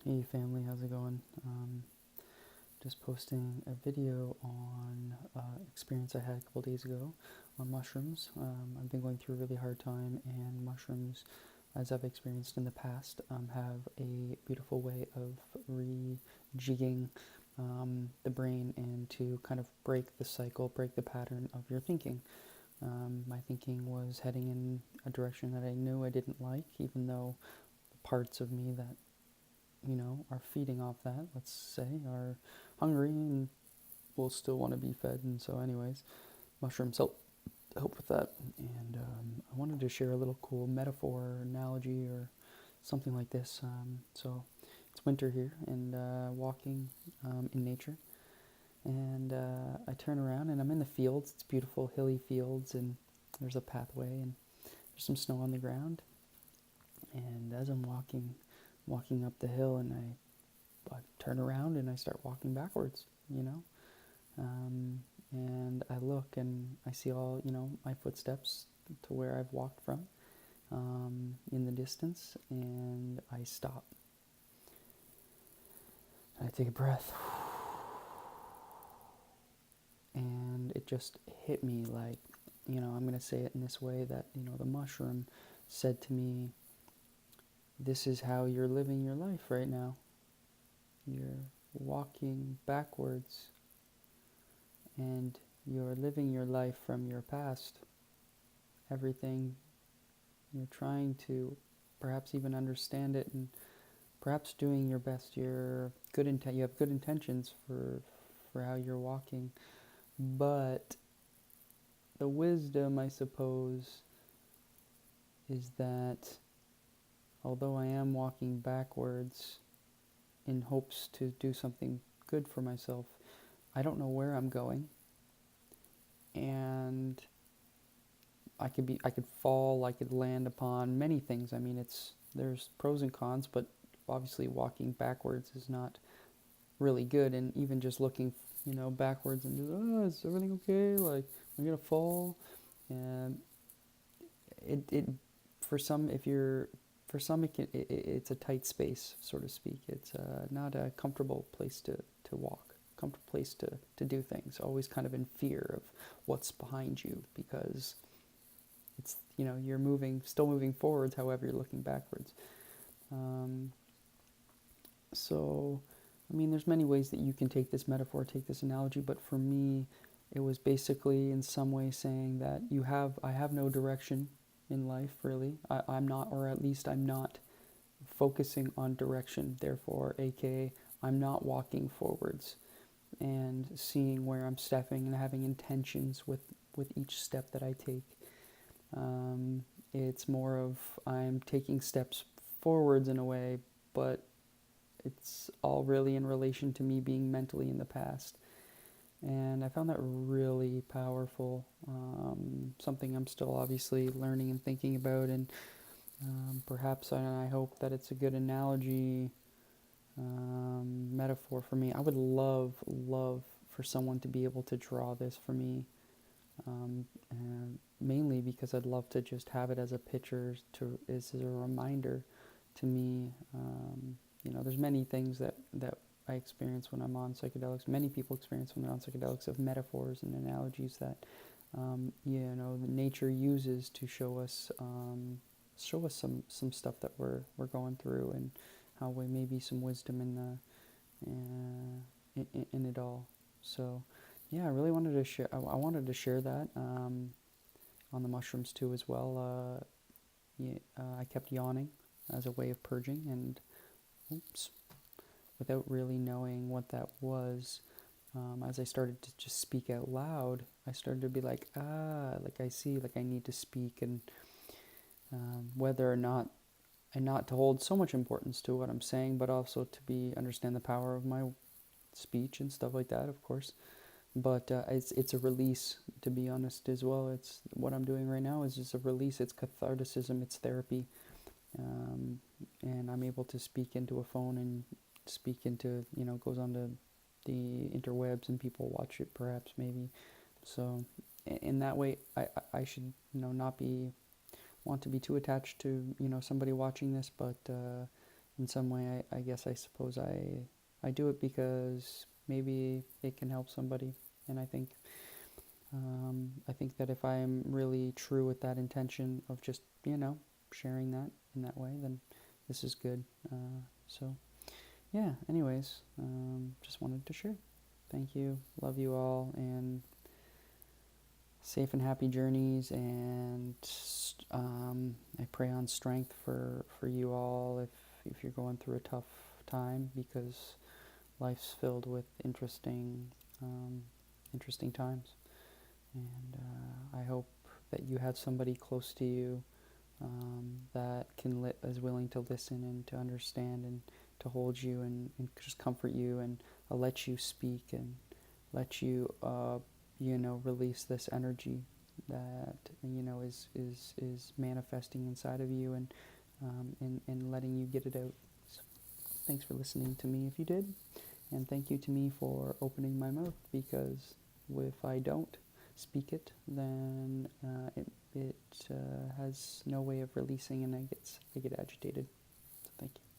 Hey family, how's it going? Just posting a video on experience I had a couple days ago on mushrooms. I've been going through a really hard time, and mushrooms, as I've experienced in the past, have a beautiful way of rejigging the brain and to kind of break the cycle, break the pattern of your thinking. My thinking was heading in a direction that I knew I didn't like, even though parts of me that are feeding off that, let's say, are hungry and will still want to be fed. And so, anyways, mushrooms help with that. And I wanted to share a little cool metaphor or analogy or something like this. So, it's winter here and walking in nature. And I turn around and I'm in the fields. It's beautiful, hilly fields, and there's a pathway and there's some snow on the ground. And as I'm walking up the hill, and I turn around and I start walking backwards, and I look and I see all, my footsteps to where I've walked from in the distance, and I stop. I take a breath, and it just hit me like, I'm going to say it in this way that, the mushroom said to me, this is how you're living your life right now. You're walking backwards and you're living your life from your past. Everything, you're trying to perhaps even understand it and perhaps doing your best. You have good intentions for how you're walking, but the wisdom, I suppose, is that although I am walking backwards in hopes to do something good for myself, I don't know where I'm going, and I could fall, I could land upon many things. I mean, there's pros and cons, but obviously walking backwards is not really good, and even just looking, backwards and just, is everything okay? Like, I'm gonna fall, and it for some, if you're for some, it's a tight space, so to speak. It's not a comfortable place to walk, comfortable place to do things. Always kind of in fear of what's behind you, because it's, you're still moving forwards, however you're looking backwards. Um, so, I mean, there's many ways that you can take this metaphor, take this analogy, but for me, it was basically in some way saying that I have no direction in life, really. I'm not, or at least I'm not focusing on direction. Therefore, aka, I'm not walking forwards and seeing where I'm stepping and having intentions with each step that I take. It's more of I'm taking steps forwards in a way, but it's all really in relation to me being mentally in the past. And I found that really powerful. Something I'm still obviously learning and thinking about, and perhaps I hope that it's a good analogy, metaphor for me. I would love for someone to be able to draw this for me, and mainly because I'd love to just have it as a picture, as a reminder to me. There's many things that I experience when I'm on psychedelics. Many people experience when they're on psychedelics, of metaphors and analogies that the nature uses to show us some stuff that we're going through, and how we maybe some wisdom in it all. So yeah, I really wanted to share. I wanted to share that on the mushrooms too as well. I kept yawning as a way of purging, and oops, without really knowing what that was. As I started to just speak out loud, I started to be like, like I see, like I need to speak, and whether or not, and not to hold so much importance to what I'm saying, but also to understand the power of my speech and stuff like that, of course. But it's a release, to be honest, as well. It's what I'm doing right now is just a release. It's catharticism. It's therapy, and I'm able to speak into a phone and speak into, goes onto the interwebs and people watch it, perhaps, maybe. So in that way, I should, not want to be too attached to, somebody watching this, but in some way, I guess I suppose I do it because maybe it can help somebody. And I think that if I'm really true with that intention of just, sharing that in that way, then this is good. So, yeah, anyways, just wanted to share. Thank you. Love you all. And safe and happy journeys. And I pray on strength for you all if you're going through a tough time, because life's filled with interesting times. And I hope that you have somebody close to you that is willing to listen and to understand and to hold you and just comfort you and let you speak and let you release this energy that is manifesting inside of you, and letting you get it out. So, thanks for listening to me if you did, and thank you to me for opening my mouth, because if I don't speak it, then it has no way of releasing, and I get agitated. So thank you.